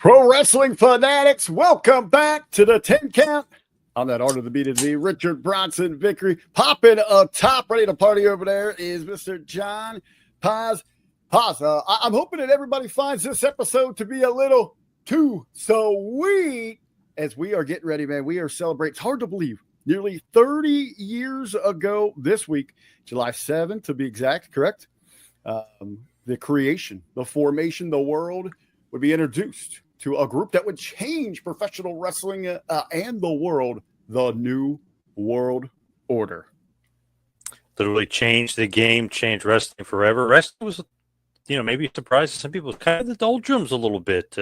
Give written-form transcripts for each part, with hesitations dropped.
Pro wrestling fanatics, welcome back to the 10 count. On that Art of the Beat of the Richard Bronson victory. Popping up top, ready to party over there is Mr. John Poz. Poz, I'm hoping that everybody finds this episode to be a little too sweet as we are getting ready, man. We are celebrating. It's hard to believe. Nearly 30 years ago this week, July 7th to be exact, correct? The creation, the formation, the world would be introduced to a group that would change professional wrestling and the world, the New World Order. Literally changed the game, changed wrestling forever. Wrestling was, maybe a surprise to some people. Kind of the doldrums a little bit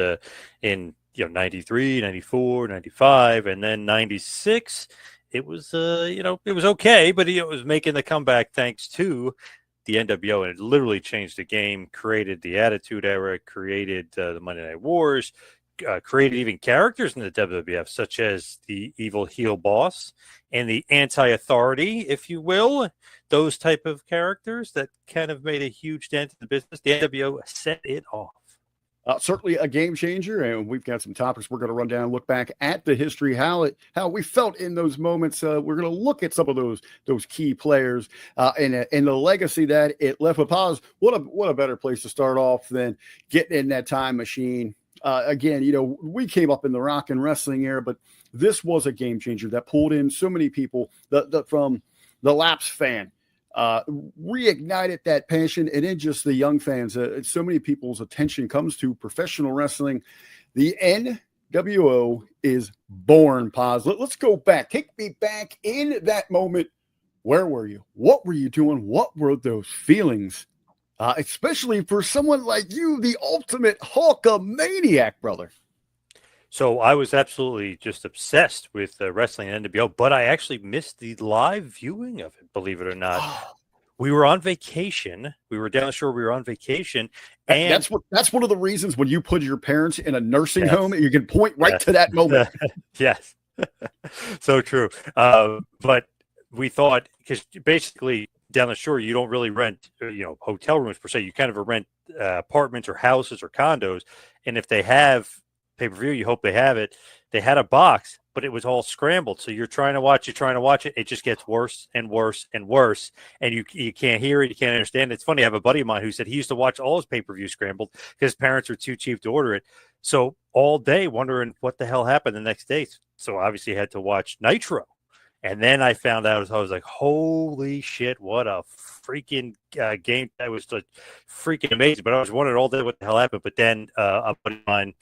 in 93, 94, 95, and then 96. It was, it was okay, but it was making the comeback thanks to the nWo, and it literally changed the game, created the Attitude Era, created the Monday Night Wars, created even characters in the WWF, such as the evil heel boss and the anti-authority, if you will, those type of characters that kind of made a huge dent in the business. The nWo set it off. Certainly a game changer, and we've got some topics we're going to run down and look back at the history, how we felt in those moments. We're going to look at some of those key players and the legacy that it left with Poz. What a better place to start off than getting in that time machine. Again, we came up in the rock and wrestling era, but this was a game changer that pulled in so many people from the lapsed fan. Reignited that passion, and then just the young fans. So many people's attention comes to professional wrestling. The nWo is born, Poz. Let's go back. Take me back in that moment. Where were you? What were you doing? What were those feelings? Especially for someone like you, the ultimate Hulkamaniac, brother. So I was absolutely just obsessed with wrestling and nWo, but I actually missed the live viewing of it, believe it or not. We were on vacation. We were down the shore. We were on vacation. And that's one of the reasons when you put your parents in a nursing home, you can point right to that moment. Yes. So true. But we thought, because basically down the shore, you don't really rent, hotel rooms per se. You kind of rent apartments or houses or condos. And if they have pay-per-view, you hope they have it. They had a box, but it was all scrambled. So you're trying to watch it. It just gets worse and worse and worse. And you can't hear it. You can't understand it. It's funny. I have a buddy of mine who said he used to watch all his pay-per-view scrambled because his parents were too cheap to order it. So all day wondering what the hell happened the next day. So obviously had to watch Nitro. And then I found out, I was like, holy shit, what a freaking game. That was like freaking amazing. But I was wondering all day what the hell happened. But then a buddy of mine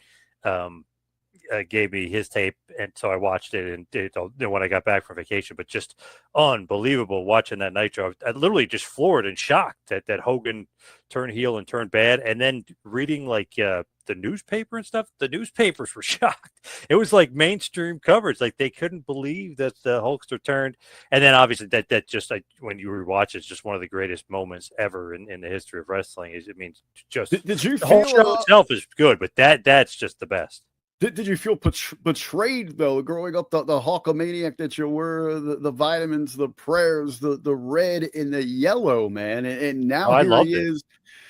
gave me his tape, and so I watched it and when I got back from vacation. But just unbelievable watching that Nitro. I literally just floored and shocked that Hogan turned heel and turned bad, and then reading like the newspaper and stuff. The newspapers were shocked. It was like mainstream coverage, like they couldn't believe that the Hulkster turned. And then obviously that just when you rewatch it's just one of the greatest moments ever in the history of wrestling. Did you the whole show itself is good, but that's just the best. Did you feel betrayed, though, growing up, the Hulkamaniac that you were, the vitamins, the prayers, the red and the yellow, man? And now here he is.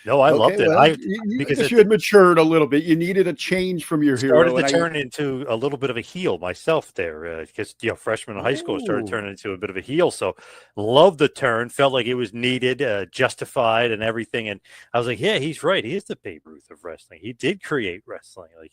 No, I loved it. Well, because you had matured a little bit. You needed a change from your hero. Started to turn into a little bit of a heel myself there because, freshman in high school started turning into a bit of a heel. So loved the turn. Felt like it was needed, justified and everything. And I was like, yeah, he's right. He is the Babe Ruth of wrestling. He did create wrestling. Like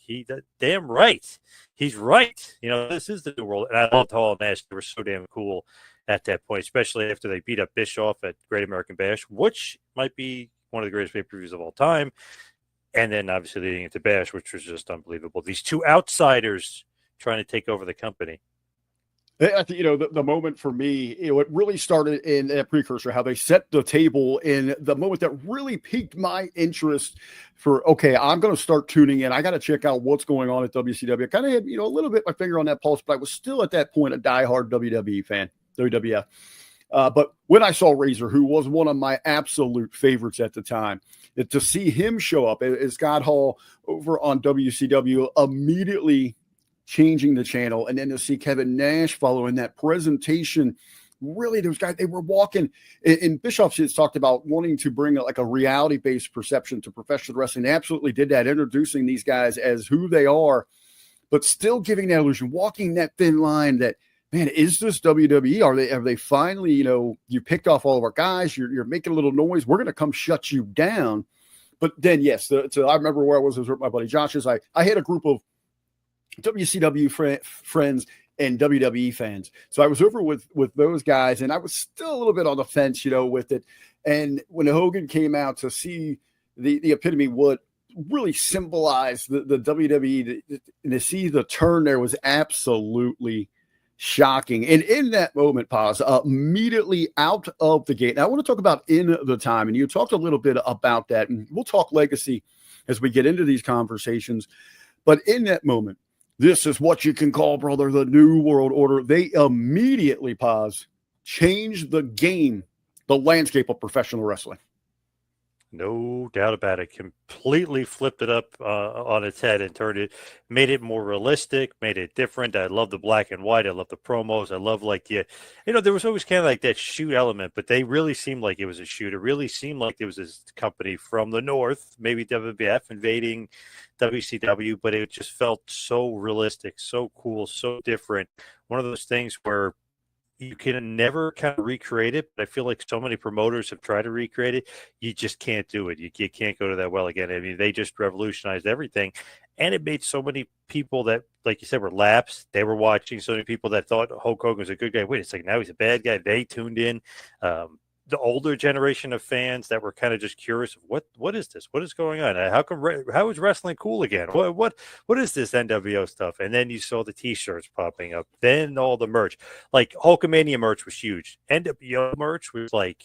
damn right. He's right. This is the new world. And I loved Hall and Nash. They were so damn cool at that point, especially after they beat up Bischoff at Great American Bash, which might be one of the greatest pay-per-views of all time. And then obviously leading into Bash, which was just unbelievable. These two outsiders trying to take over the company. I think, the moment for me, it really started in that precursor, how they set the table in the moment that really piqued my interest for, okay, I'm going to start tuning in. I got to check out what's going on at WCW. I kind of had, a little bit my finger on that pulse, but I was still at that point a diehard WWE fan, WWF. But when I saw Razor, who was one of my absolute favorites at the time, to see him show up as Scott Hall over on WCW, immediately changing the channel, and then to see Kevin Nash following that presentation really those guys, they were walking. And Bischoff has talked about wanting to bring like a reality-based perception to professional wrestling. They absolutely did that, introducing these guys as who they are, but still giving that illusion, walking that thin line that, man, is this WWE? Are they finally, you picked off all of our guys, you're making a little noise, we're going to come shut you down. But then, yes, I remember where I was with my buddy Josh's. I had a group of WCW friends and WWE fans. So I was over with those guys, and I was still a little bit on the fence, with it. And when Hogan came out to see the epitome, what really symbolized the WWE, and to see the turn there was absolutely shocking. And in that moment, Poz, immediately out of the gate. Now, I want to talk about in the time, and you talked a little bit about that, and we'll talk legacy as we get into these conversations. But in that moment, this is what you can call, brother, the New World Order. They immediately, Poz, changed the game, the landscape of professional wrestling. No doubt about it. Completely flipped it up on its head and made it more realistic, made it different. I love the black and white. I love the promos. I love there was always kind of like that shoot element, but they really seemed like it was a shoot. It really seemed like it was this company from the North, maybe WWF invading WCW, but it just felt so realistic, so cool, so different. One of those things where you can never kind of recreate it, but I feel like so many promoters have tried to recreate it. You just can't do it. You can't go to that well again. I mean, they just revolutionized everything, and it made so many people that, like you said, were lapsed. They were watching. So many people that thought Hulk Hogan was a good guy. Wait a second, now he's a bad guy. They tuned in. The older generation of fans that were kind of just curious of what is this? What is going on? How is wrestling cool again? What is this NWO stuff? And then you saw the T-shirts popping up. Then all the merch, like Hulkamania merch was huge. NWO merch was like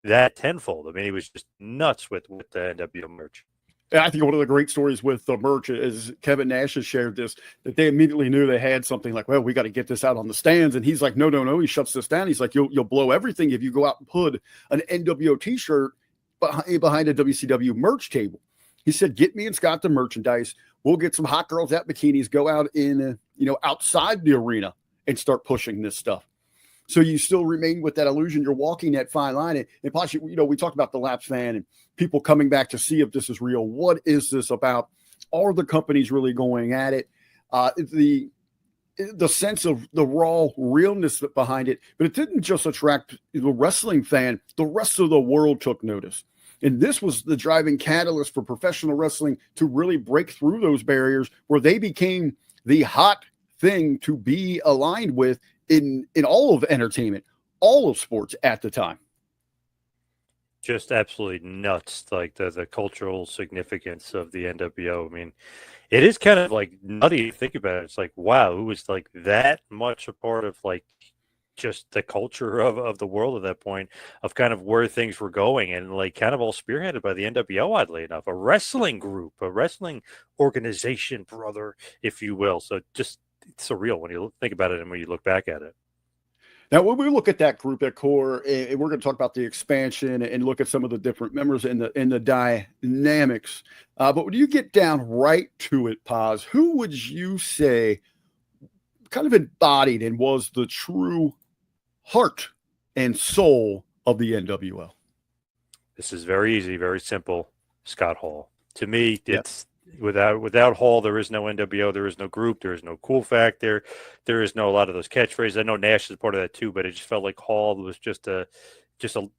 that tenfold. I mean, it was just nuts with the NWO merch. And I think one of the great stories with the merch is Kevin Nash has shared this, that they immediately knew they had something like, well, we got to get this out on the stands. And he's like, no. He shuts this down. He's like, you'll blow everything if you go out and put an NWO T-shirt behind a WCW merch table. He said, get me and Scott the merchandise. We'll get some hot girls at bikinis, go out in, outside the arena and start pushing this stuff. So you still remain with that illusion. You're walking that fine line. And possibly, we talked about the lapsed fan and people coming back to see if this is real. What is this about? Are the companies really going at it? The sense of the raw realness behind it, but it didn't just attract the wrestling fan. The rest of the world took notice. And this was the driving catalyst for professional wrestling to really break through those barriers, where they became the hot thing to be aligned with in all of entertainment, all of sports at the time. Just absolutely nuts, like the cultural significance of the NWO. I mean, it is kind of like nutty to think about it. It's like, wow, it was like that much a part of like just the culture of the world at that point, of kind of where things were going, and like kind of all spearheaded by the NWO, oddly enough, a wrestling group, a wrestling organization, brother, if you will. So just, it's surreal when you think about it and when you look back at it. Now, when we look at that group at core, and we're going to talk about the expansion and look at some of the different members in the dynamics. But when you get down right to it, Poz, who would you say kind of embodied and was the true heart and soul of the NWO? This is very easy, very simple. Scott Hall. To me, it's without Hall, there is no NWO, there is no group, there is no cool factor, there is no a lot of those catchphrases. I know Nash is part of that too, but it just felt like Hall was just a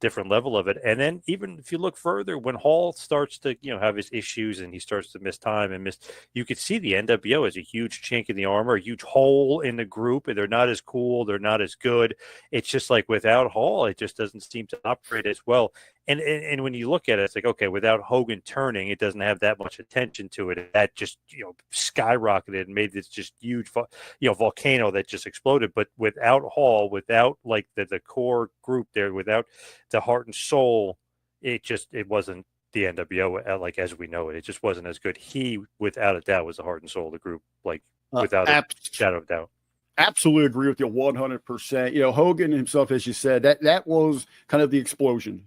different level of it. And then even if you look further, when Hall starts to have his issues and he starts to miss time and you could see the NWO as a huge chink in the armor, a huge hole in the group, and they're not as cool, they're not as good. It's just like without Hall, it just doesn't seem to operate as well. And when you look at it, it's like, okay, without Hogan turning, it doesn't have that much attention to it. That just skyrocketed and made this just huge volcano that just exploded. But without Hall, without like the core group there, without the heart and soul, it wasn't the NWO like as we know it. It just wasn't as good. He, without a doubt, was the heart and soul of the group, like without a shadow of doubt. Absolutely agree with you 100%. Hogan himself, as you said, that was kind of the explosion,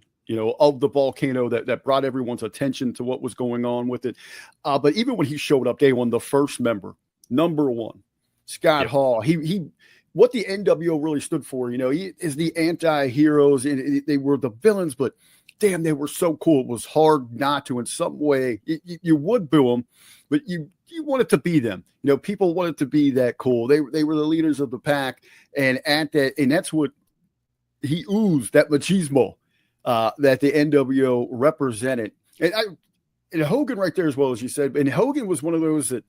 of the volcano that brought everyone's attention to what was going on with it. But even when he showed up day one, the first member, number one, Scott Hall, he what the NWO really stood for. He is the anti-heroes, and they were the villains, but damn, they were so cool. It was hard not to, in some way. You would boo them, but you wanted to be them. People wanted to be that cool. They were the leaders of the pack, and that's what he oozed, that machismo that the NWO represented. And Hogan right there as well, as you said. And Hogan was one of those that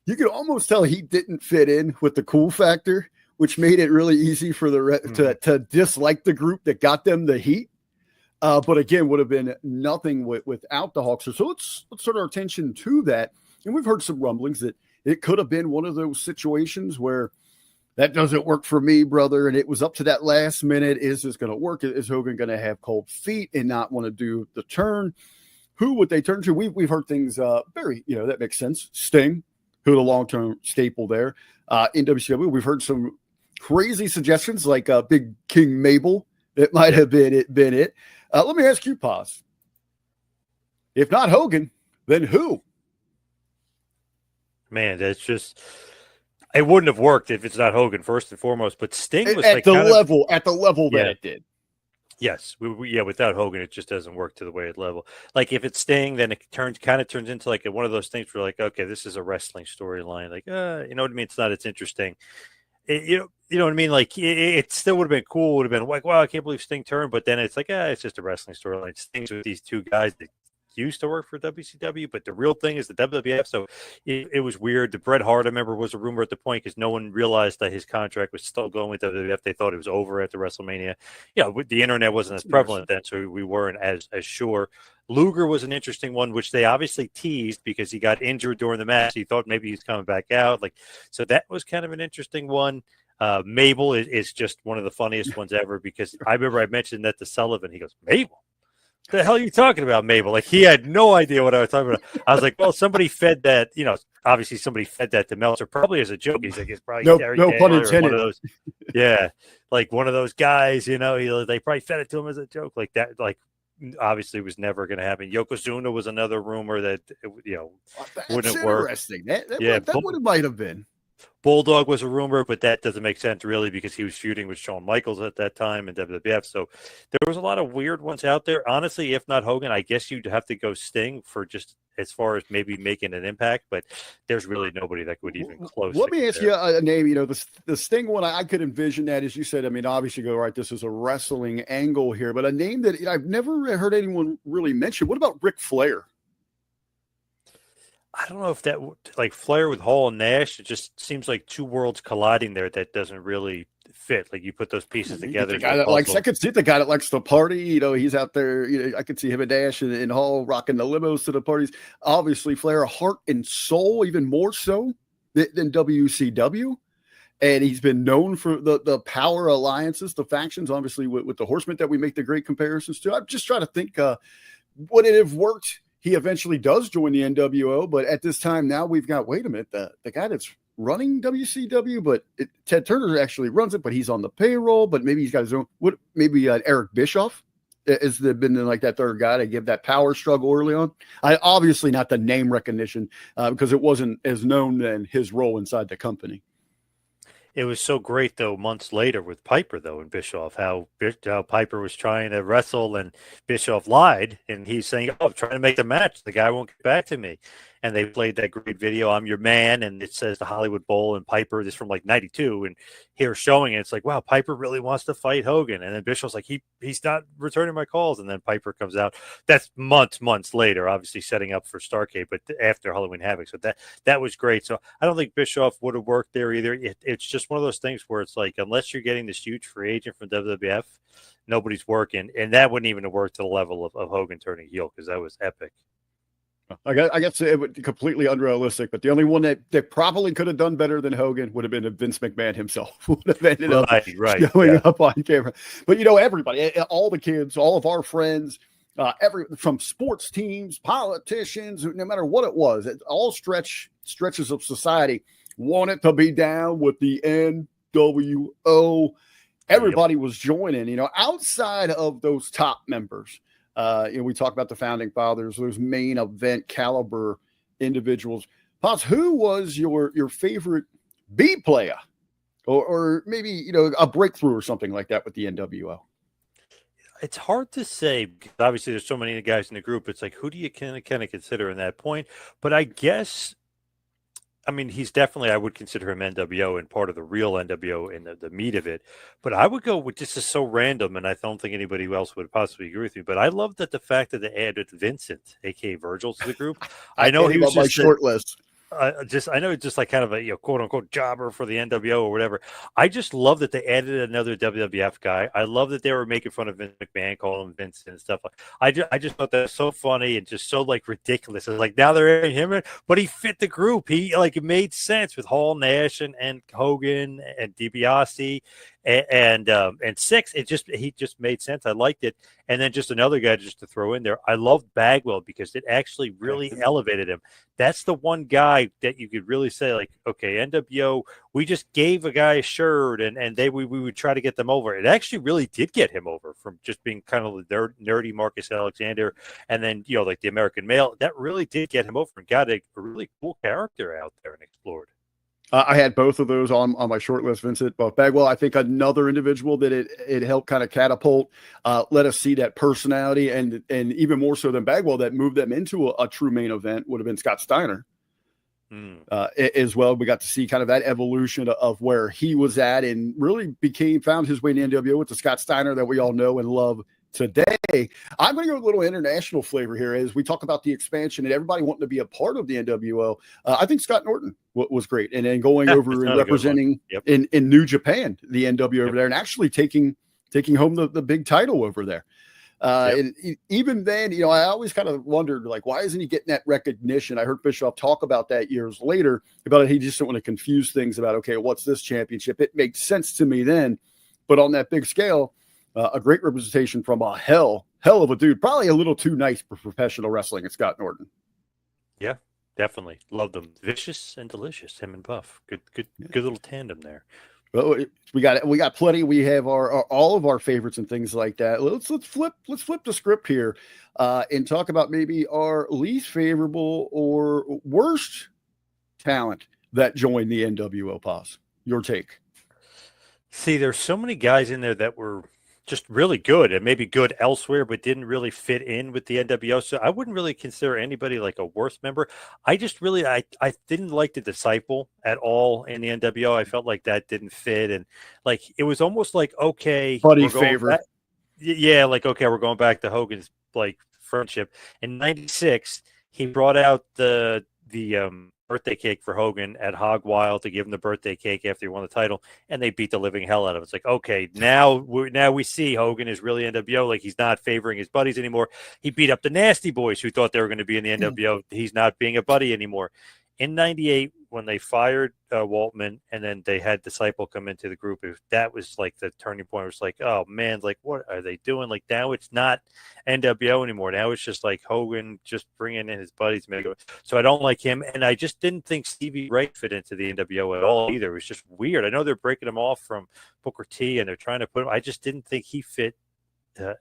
you could almost tell he didn't fit in with the cool factor, which made it really easy for to dislike the group that got them the heat. But again, would have been nothing without the Hawks. So let's turn our attention to that. And we've heard some rumblings that it could have been one of those situations where that doesn't work for me, brother. And it was up to that last minute. Is this going to work? Is Hogan going to have cold feet and not want to do the turn? Who would they turn to? We've heard things very, that makes sense. Sting, who the long-term staple there in WCW. We've heard some crazy suggestions like Big King Mabel. It might have been it. Let me ask you, Poz. If not Hogan, then who? Man, that's just, it wouldn't have worked if it's not Hogan first and foremost. But Sting was at the level that it did. Yes, without Hogan, it just doesn't work to the way it level. Like if it's Sting, then it kind of turns into like one of those things where like, okay, this is a wrestling storyline. Like, you know what I mean? It's not. It's interesting. You know what I mean? Like it still would have been cool. Would have been like, wow, I can't believe Sting turned. But then it's like, it's just a wrestling storyline. Sting's with these two guys that used to work for WCW, but the real thing is the WWF. So it was weird. The Bret Hart, I remember, was a rumor at the point because no one realized that his contract was still going with WWF. They thought it was over after WrestleMania. The internet wasn't as prevalent then, so we weren't as sure. Luger was an interesting one, which they obviously teased because he got injured during the match. He thought maybe he's coming back out. So that was kind of an interesting one. Mabel is just one of the funniest ones ever because I remember I mentioned that to Sullivan. He goes, Mabel? The hell are you talking about, Mabel? Like he had no idea what I was talking about. I was like, well, somebody fed that, obviously somebody fed that to Meltzer, probably as a joke. He's like, it's probably no pun intended. One of those, like one of those guys, they probably fed it to him as a joke, like that. Like obviously was never going to happen. Yokozuna was another rumor that wouldn't work. Interesting. That would have might have been. Bulldog was a rumor, but that doesn't make sense really because he was feuding with Shawn Michaels at that time in WWF. So there was a lot of weird ones out there. Honestly, if not Hogan, I guess you'd have to go Sting for just as far as maybe making an impact, but there's really nobody that would even close. Let me ask you a name. The Sting one, I could envision that, as you said. I mean, obviously, go right. This is a wrestling angle here, but a name that I've never heard anyone really mention. What about Ric Flair? I don't know if that like Flair with Hall and Nash. It just seems like two worlds colliding there. That doesn't really fit. Like you put those pieces together. The guy that I could see the guy that likes to party. He's out there. I could see him and Nash and Hall rocking the limos to the parties. Obviously, Flair, heart and soul, even more so than WCW. And he's been known for the power alliances, the factions, obviously with the Horsemen that we make the great comparisons to. I'm just trying to think, would it have worked? He eventually does join the NWO, but at this time now we've got, wait a minute, the guy that's running WCW, but Ted Turner actually runs it, but he's on the payroll, but maybe he's got his own, maybe Eric Bischoff has been like that third guy to give that power struggle early on. Obviously not the name recognition because it wasn't as known than his role inside the company. It was so great, though, months later with Piper, though, and Bischoff, how Piper was trying to wrestle and Bischoff lied. And he's saying, I'm trying to make the match. The guy won't get back to me. And they played that great video, I'm Your Man, and it says the Hollywood Bowl and Piper, this from like 92. And here showing it, it's like, wow, Piper really wants to fight Hogan. And then Bischoff's like, he's not returning my calls. And then Piper comes out. That's months later, obviously setting up for Starrcade, but after Halloween Havoc. So that was great. So I don't think Bischoff would have worked there either. It's just one of those things where it's like, unless you're getting this huge free agent from WWF, nobody's working. And that wouldn't even have worked to the level of Hogan turning heel because that was epic. I guess it would be completely unrealistic, but the only one that probably could have done better than Hogan would have been Vince McMahon himself. Would have ended up showing up on camera. But everybody, all the kids, all of our friends, from sports teams, politicians, no matter what it was, all stretches of society wanted to be down with the nWo. Everybody was joining. Outside of those top members. We talk about the founding fathers, those main event caliber individuals. Poz, who was your favorite B player or maybe, you know, a breakthrough or something like that with the NWO? It's hard to say because obviously there's so many guys in the group. It's like, who do you kind of consider in that point? But I guess, I mean, he's definitely, I would consider him NWO and part of the real NWO in the meat of it. But I would go with, this is so random, and I don't think anybody else would possibly agree with me. But I love that the fact that they added Vincent, aka Virgil, to the group. I I know had he him was on my just short list. I know it's just like kind of a, you know, quote unquote jobber for the NWO or whatever. I just love that they added another WWF guy. I love that they were making fun of Vince McMahon, calling him Vincent and stuff. I just thought that was so funny and just so like ridiculous. It's like now they're adding him, but he fit the group. He like it made sense with Hall, Nash, and Hogan and DiBiase and Six. He just made sense. I liked it. And then just another guy just to throw in there. I loved Bagwell because it actually really elevated him. That's the one guy that you could really say, like, okay, NWO, we just gave a guy a shirt and we would try to get them over. It actually really did get him over from just being kind of the nerdy Marcus Alexander and then, you know, like the American male. That really did get him over and got a really cool character out there and explored. I had both of those on my short list, Vincent. But Bagwell, I think another individual that it helped kind of catapult, let us see that personality, and even more so than Bagwell, that moved them into a true main event would have been Scott Steiner. As well. We got to see kind of that evolution of where he was at and really found his way in the NWO with the Scott Steiner that we all know and love today. I'm going to go with a little international flavor here as we talk about the expansion and everybody wanting to be a part of the NWO. I think Scott Norton was great. And then going over and representing in New Japan, the NWO over there, and actually taking home the big title over there. And even then, you know, I always kind of wondered, like, why isn't he getting that recognition? I heard Bischoff talk about that years later, about it. He just didn't want to confuse things about, okay, what's this championship? It made sense to me then, but on that big scale, a great representation from a hell of a dude, probably a little too nice for professional wrestling at Scott Norton. Yeah, definitely. Loved them. Vicious and delicious, him and Buff. Good little tandem there. Well, we got plenty. We have our all of our favorites and things like that. Let's flip the script here and talk about maybe our least favorable or worst talent that joined the NWO. Poz, your take. See, there's so many guys in there that were just really good and maybe good elsewhere, but didn't really fit in with the NWO. So I wouldn't really consider anybody like a worst member. I just really, I didn't like the Disciple at all in the NWO. I felt like that didn't fit. And like, it was almost like, okay, buddy favorite. Yeah. Like, okay, we're going back to Hogan's like friendship. In '96, he brought out the birthday cake for Hogan at Hog Wild to give him the birthday cake after he won the title, and they beat the living hell out of it. It's like, okay, now we see Hogan is really NWO, like he's not favoring his buddies anymore. He beat up the Nasty Boys who thought they were going to be in the NWO. He's not being a buddy anymore. In '98, when they fired Waltman and then they had Disciple come into the group, that was like the turning point. It was like, oh man, like what are they doing? Like now it's not NWO anymore. Now it's just like Hogan just bringing in his buddies. So I don't like him, and I just didn't think Stevie Ray fit into the NWO at all either. It was just weird. I know they're breaking him off from Booker T and they're trying to put him. I just didn't think he fit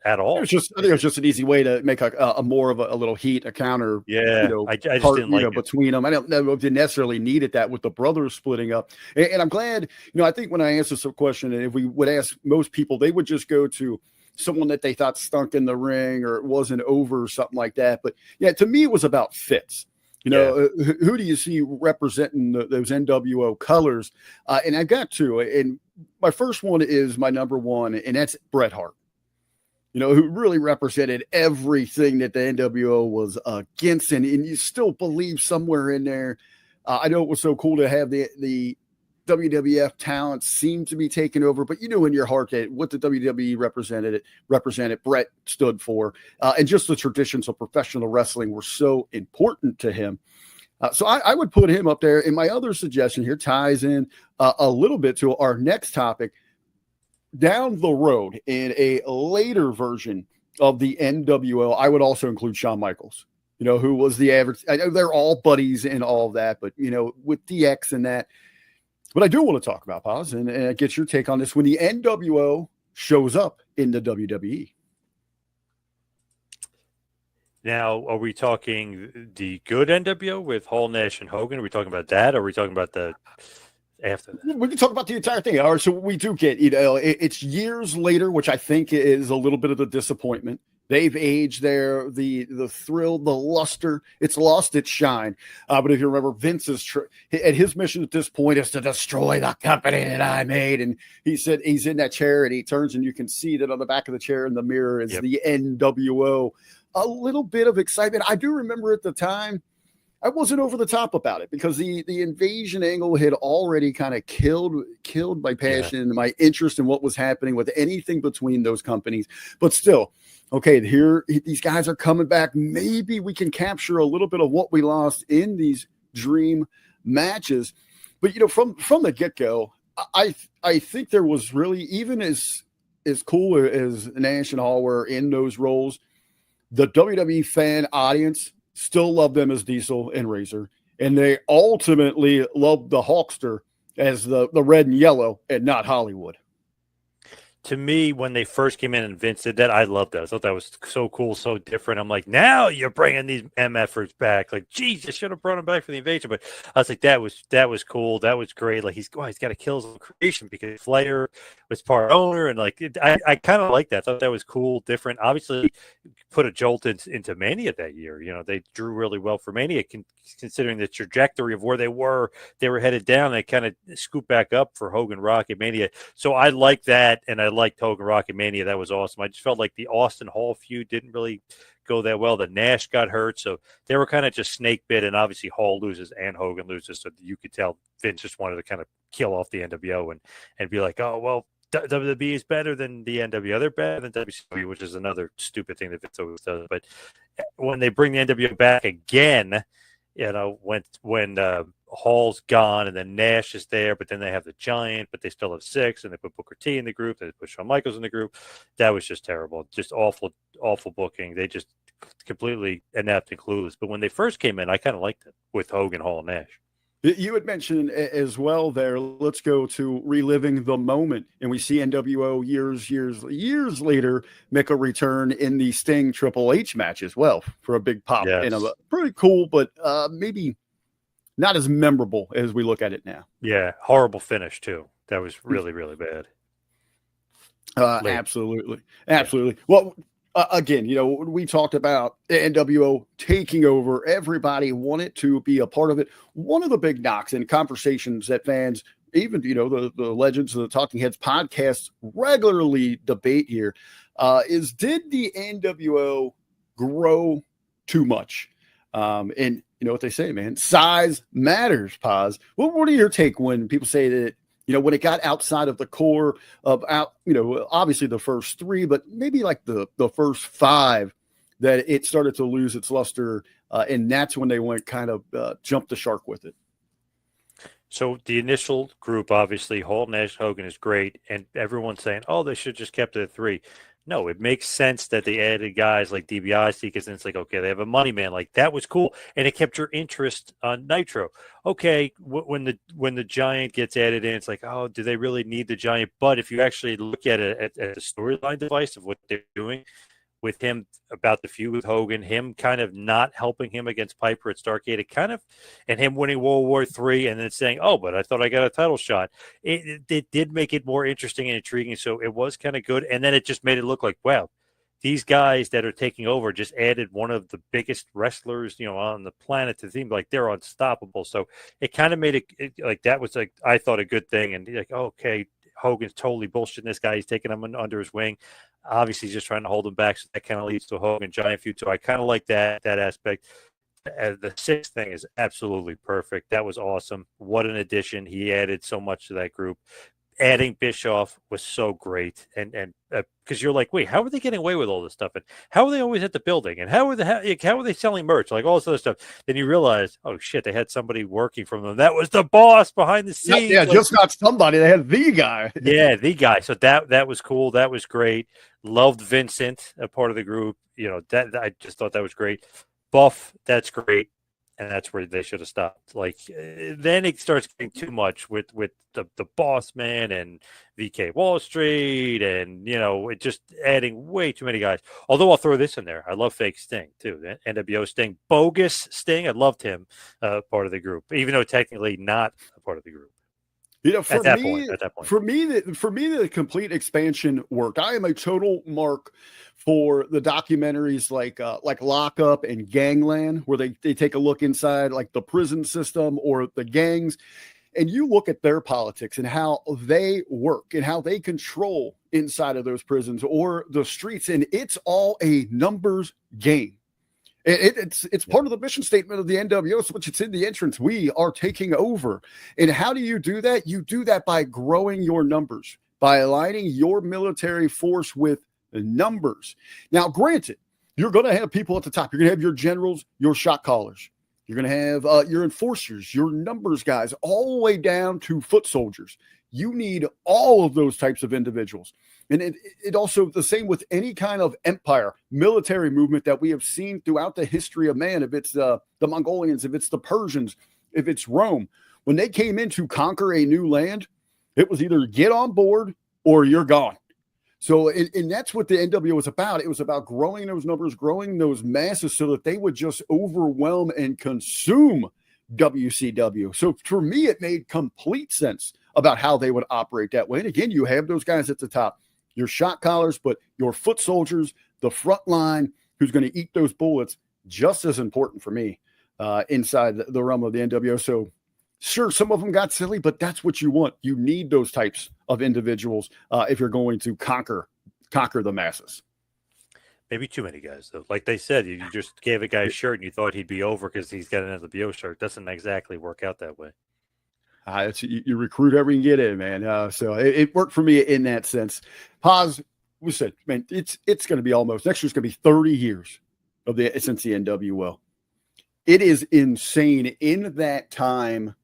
at all. I think it was just an easy way to make a more of a little heat, a counter. Yeah, you know, I just didn't like it between them. I don't know if they necessarily needed that with the brothers splitting up. And I'm glad, you know, I think when I answered some question, and if we would ask most people, they would just go to someone that they thought stunk in the ring or it wasn't over or something like that. But yeah, to me, it was about fits. You know, who do you see representing those NWO colors? And I got two. And my first one is my number one, and that's Bret Hart. You know, who really represented everything that the NWO was against, and you still believe somewhere in there. I know it was so cool to have the WWF talent seem to be taken over, but you knew in your heart that what the WWE represented, Bret stood for, and just the traditions of professional wrestling were so important to him. So I would put him up there. And my other suggestion here ties in a little bit to our next topic. Down the road in a later version of the NWO, I would also include Shawn Michaels, you know, who was the average. I know they're all buddies and all of that, but, you know, with DX and that. But I do want to talk about, Poz, and get your take on this when the NWO shows up in the WWE. Now, are we talking the good NWO with Hall, Nash, and Hogan? Are we talking about that? Or are we talking about the after that. We can talk about the entire thing. All right, so we do get, it's years later, which I think is a little bit of the disappointment. They've aged there, the thrill, the luster, it's lost its shine. But if you remember, Vince's and his mission at this point is to destroy the company that I made. And he said he's in that chair and he turns and you can see that on the back of the chair in the mirror is the nWo. A little bit of excitement. I do remember at the time, I wasn't over the top about it because the invasion angle had already kind of killed my passion and my interest in what was happening with anything between those companies. But still, okay, here these guys are coming back. Maybe we can capture a little bit of what we lost in these dream matches. But from the get-go, I think there was really, even as cool as Nash and Hall were in those roles, the WWE fan audience still love them as Diesel and Razor, and they ultimately love the Hulkster as the red and yellow and not Hollywood. To me, when they first came in and Vince did that, I loved that. I thought that was so cool, so different. I'm like, now you're bringing these MFers back. Like, geez, you should have brought them back for the invasion. But I was like, that was cool. That was great. Like, he's got to kill his own creation because Flair was part owner. And, like, I kind of like that. I thought that was cool, different. Obviously, put a jolt into Mania that year. They drew really well for Mania, considering the trajectory of where they were headed down. They kind of scooped back up for Hogan Rocket Mania. So I like that, and I liked Hogan Rocket Mania. That was awesome. I just felt like the Austin Hall feud didn't really go that well. The Nash got hurt, so they were kind of just snake bit, and obviously Hall loses and Hogan loses, so you could tell Vince just wanted to kind of kill off the NWO and be like, oh, well, WWE is better than the NWO. They're better than WCW, which is another stupid thing that Vince always does. But when they bring the NWO back again, when Hall's gone and then Nash is there, but then they have the Giant, but they still have 6, and they put Booker T in the group, they put Shawn Michaels in the group. That was just terrible. Just awful booking. They just completely inept and clueless. But when they first came in, I kind of liked it with Hogan, Hall, and Nash. You had mentioned as well there, let's go to reliving the moment. And we see NWO years later make a return in the Sting Triple H match as well for a big pop. Yes. And a pretty cool, but maybe not as memorable as we look at it now. Yeah, horrible finish too. That was really, really bad. Absolutely. Well, again, we talked about NWO taking over. Everybody wanted to be a part of it. One of the big knocks and conversations that fans, even, the Legends of the Talking Heads podcasts regularly debate here is, did the NWO grow too much? And you know what they say, man, size matters, Poz. What are your take when people say that, when it got outside of the core of obviously the first 3, but maybe like the first 5, that it started to lose its luster. And that's when they went kind of jump the shark with it. So the initial group, obviously, Hall, Nash, Hogan is great. And everyone's saying, oh, they should just kept it at 3. No, it makes sense that they added guys like DiBiase because then it's like, okay, they have a money man. Like, that was cool. And it kept your interest on Nitro. Okay, when the Giant gets added in, it's like, oh, do they really need the Giant? But if you actually look at it at the storyline device of what they're doing with him about the feud with Hogan, him kind of not helping him against Piper at Starrcade, it kind of, and him winning World War III and then saying, oh, but I thought I got a title shot. It did make it more interesting and intriguing. So it was kind of good. And then it just made it look like, wow, these guys that are taking over just added one of the biggest wrestlers, on the planet to the team. Like, they're unstoppable. So it kind of made it like, that was like, I thought a good thing. And like, okay, Hogan's totally bullshitting this guy. He's taking him under his wing. Obviously, just trying to hold him back. So that kind of leads to a Hogan Giant feud. So I kind of like that aspect. The 6th thing is absolutely perfect. That was awesome. What an addition. He added so much to that group. Adding Bischoff was so great. And because you're like, wait, how are they getting away with all this stuff? And how are they always at the building? And how are they selling merch? Like, all this other stuff. Then you realize, oh, shit, they had somebody working from them. That was the boss behind the scenes. Yeah, just not somebody. They had the guy. Yeah, the guy. So that was cool. That was great. Loved Vincent, a part of the group. That I just thought that was great. Buff, that's great. And that's where they should have stopped. Like, then it starts getting too much with the boss man and VK Wall Street, and it just adding way too many guys. Although I'll throw this in there, I love fake Sting too. The NWO Sting, bogus Sting. I loved him, part of the group, even though technically not a part of the group. For at that me, point. At that point, the complete expansion worked. I am a total mark for the documentaries like Lockup and Gangland, where they take a look inside like the prison system or the gangs, and you look at their politics and how they work and how they control inside of those prisons or the streets, and it's all a numbers game. It's part of the mission statement of the NWO, which it's in the entrance. We are taking over. And how do you do that? You do that by growing your numbers, by aligning your military force with the numbers. Now, granted, you're going to have people at the top. You're going to have your generals, your shot callers. You're going to have your enforcers, your numbers guys, all the way down to foot soldiers. You need all of those types of individuals. And it also the same with any kind of empire, military movement that we have seen throughout the history of man. If it's the Mongolians, if it's the Persians, if it's Rome, when they came in to conquer a new land, it was either get on board or you're gone. So, and that's what the NWO was about. It was about growing those numbers, growing those masses so that they would just overwhelm and consume WCW. So for me, it made complete sense about how they would operate that way. And again, you have those guys at the top, your shot collars, but your foot soldiers, the front line, who's going to eat those bullets, just as important for me inside the realm of the NWO. So sure, some of them got silly, but that's what you want. You need those types of individuals if you're going to conquer the masses. maybe too many guys though. Like they said, you just gave a guy a shirt and you thought he'd be over because he's got an NWO shirt. Doesn't exactly work out that way. You recruit every you get in, man. So it worked for me in that sense. Poz, we said, man, it's going to be almost next year's going to be 30 years since the NWO. It is insane in that time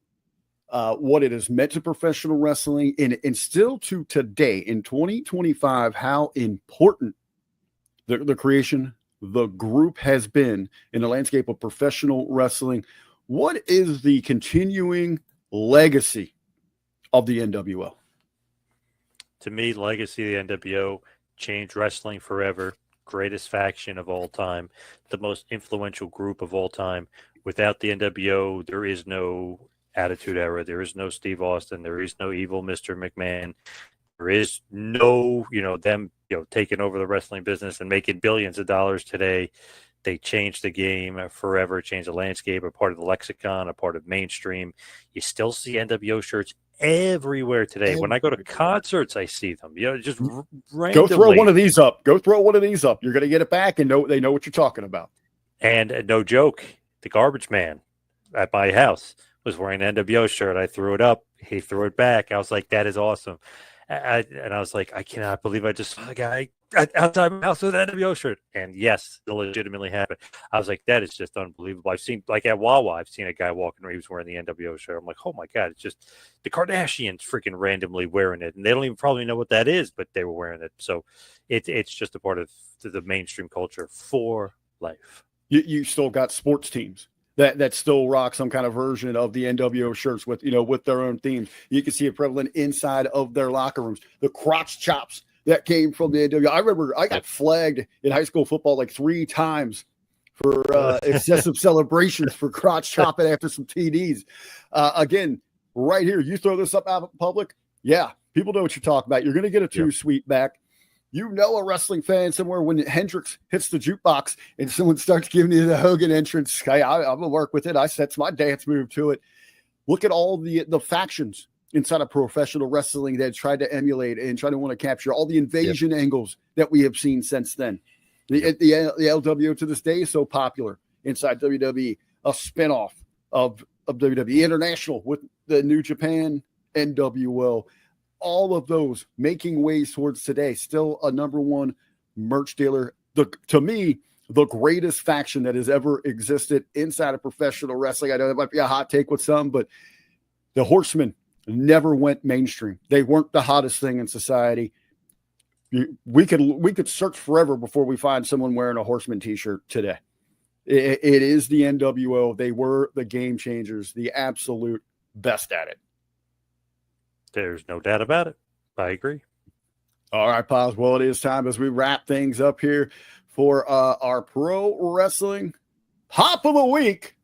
what it has meant to professional wrestling and still to today in 2025, how important the creation, the group has been in the landscape of professional wrestling. What is the continuing legacy of the NWO? To me, legacy of the NWO changed wrestling forever. Greatest faction of all time, the most influential group of all time. Without the NWO, there is no Attitude Era. There is no Steve Austin. There is no evil Mr. McMahon. There is no, them, taking over the wrestling business and making billions of dollars today. They changed the game forever, changed the landscape, a part of the lexicon, a part of mainstream. You still see NWO shirts everywhere today. When I go to concerts, I see them. Just randomly. Go throw one of these up. You're going to get it back, and they know what you're talking about. And no joke, the garbage man at my house was wearing an NWO shirt. I threw it up. He threw it back. I was like, that is awesome. And I was like, I cannot believe I just saw a guy outside my house with an NWO shirt. And yes, it legitimately happened. I was like, that is just unbelievable. I've seen, like at Wawa, I've seen a guy walking where he was wearing the NWO shirt. I'm like, oh my God, it's just the Kardashians freaking randomly wearing it. And they don't even probably know what that is, but they were wearing it. So it's just a part of the mainstream culture for life. You still got sports teams that still rock some kind of version of the NWO shirts with their own themes. You can see it prevalent inside of their locker rooms. The crotch chops that came from the NWO. I remember I got flagged in high school football like 3 times for excessive celebrations for crotch chopping after some TDs. Again, right here, you throw this up out in public, yeah, people know what you're talking about. You're going to get a 2-sweet back. A wrestling fan somewhere when Hendrix hits the jukebox and someone starts giving you the Hogan entrance. Hey, I'm going to work with it. That's my dance move to it. Look at all the factions inside of professional wrestling that tried to emulate and try to want to capture all the invasion angles that we have seen since then. The LWO to this day is so popular inside WWE, a spinoff of WWE International with the New Japan NWO. All of those making ways towards today, still a number one merch dealer. To me, the greatest faction that has ever existed inside of professional wrestling. I know that might be a hot take with some, but the Horsemen never went mainstream. They weren't the hottest thing in society. We could search forever before we find someone wearing a Horseman t-shirt today. It is the NWO. They were the game changers, the absolute best at it. There's no doubt about it. I agree. All right, Poz. Well, it is time as we wrap things up here for our pro wrestling pop of the week.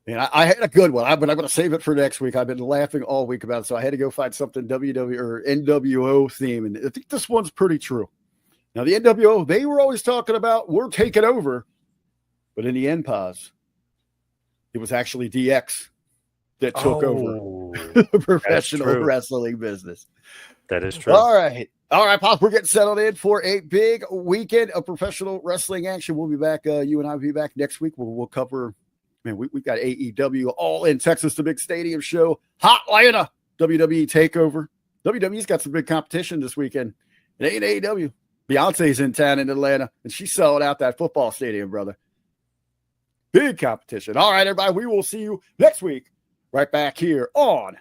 And I had a good one, but I'm going to save it for next week. I've been laughing all week about it, so I had to go find something WW or nWo theme, and I think this one's pretty true. Now, the nWo, they were always talking about we're taking over, but in the end, Poz, it was actually DX that took over the professional wrestling business. That is true. All right, Poz, we're getting settled in for a big weekend of professional wrestling action. We'll be back. You and I will be back next week. We'll cover. Man, we've got AEW all in Texas, the big stadium show. Hot Atlanta, WWE TakeOver. WWE's got some big competition this weekend. It ain't AEW. Beyonce's in town in Atlanta, and she's selling out that football stadium, brother. Big competition. All right, everybody, we will see you next week right back here on